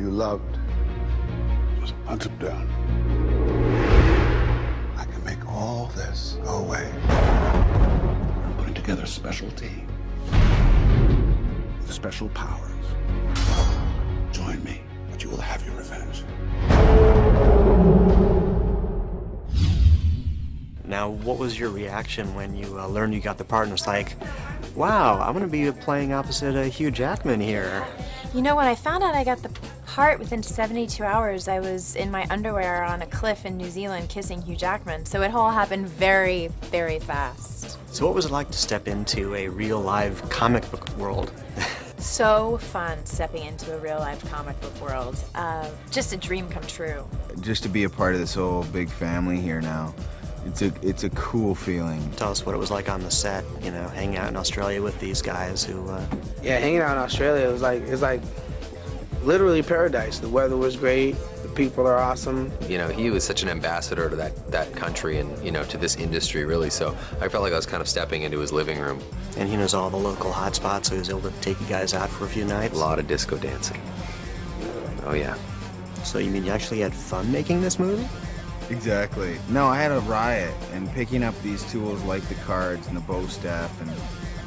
you loved, just hunt him down. I can make all this go away. I'm putting together a special team with special powers. Join me, but you will have your revenge. Now, what was your reaction when you learned you got the part and it's like, wow, I'm going to be playing opposite Hugh Jackman here? You know, when I found out I got the part within 72 hours, I was in my underwear on a cliff in New Zealand kissing Hugh Jackman. So it all happened very, very fast. So what was it like to step into a real live comic book world? So fun stepping into a real life comic book world. Just a dream come true. Just to be a part of this whole big family here now. It's a cool feeling. Tell us what it was like on the set, you know, hanging out in Australia with these guys who... Yeah, hanging out in Australia, it was like literally paradise. The weather was great, the people are awesome. You know, he was such an ambassador to that country and, you know, to this industry, really, so I felt like I was kind of stepping into his living room. And he knows all the local hot spots, so he was able to take you guys out for a few nights? A lot of disco dancing. Oh, yeah. So you mean you actually had fun making this movie? Exactly. No, I had a riot, and picking up these tools like the cards and the bow staff, and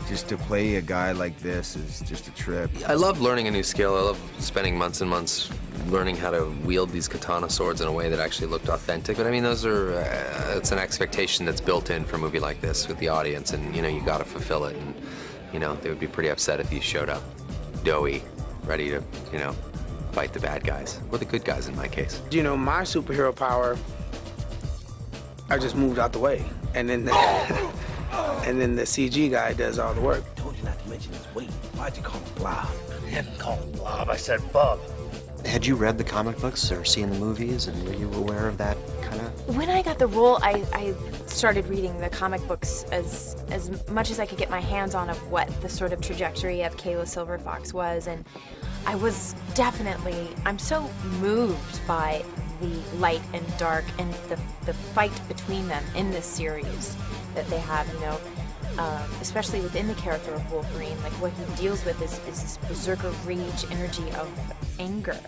just to play a guy like this is just a trip. I love learning a new skill. I love spending months and months learning how to wield these katana swords in a way that actually looked authentic. But I mean, those are, it's an expectation that's built in for a movie like this with the audience, and, you know, you gotta fulfill it. And, you know, they would be pretty upset if you showed up doughy, ready to, you know, fight the bad guys, or the good guys in my case. You know, my superhero power, I just moved out the way, and then the CG guy does all the work. I told you not to mention his weight. Why'd you call him Blob? I didn't call him Blob, I said Bub. Had you read the comic books or seen the movies, and were you aware of that kind of? When I got the role, I started reading the comic books as much as I could get my hands on of what the sort of trajectory of Kayla Silverfox was, and I was definitely, I'm so moved by the light and dark and the fight between them in this series that they have, you know, especially within the character of Wolverine. Like, what he deals with is this berserker rage energy of anger,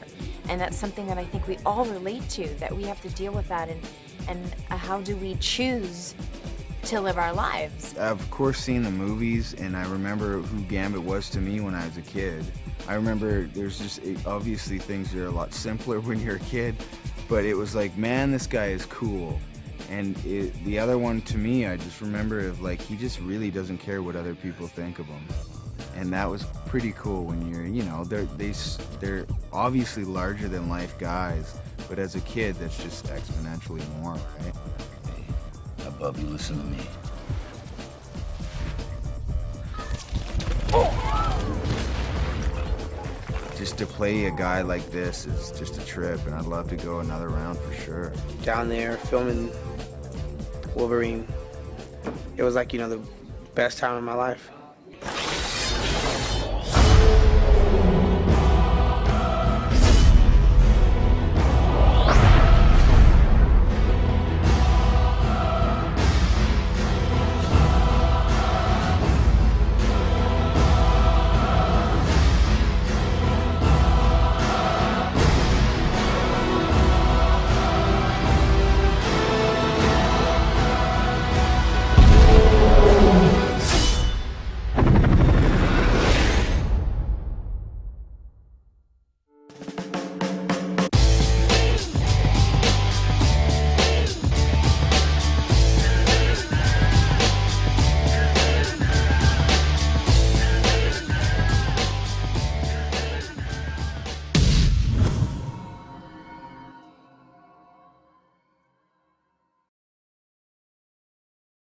and that's something that I think we all relate to, that we have to deal with that, and how do we choose to live our lives. I've of course seen the movies, and I remember who Gambit was to me when I was a kid. I remember there's just obviously things that are a lot simpler when you're a kid, but it was like, man, this guy is cool. And the other one, to me, I just remember of like, he just really doesn't care what other people think of him. And that was pretty cool when you're, you know, they're obviously larger than life guys, but as a kid, that's just exponentially more, right? Hey, now, Bub, you listen to me. Just to play a guy like this is just a trip, and I'd love to go another round for sure. Down there filming Wolverine, it was like, you know, the best time of my life.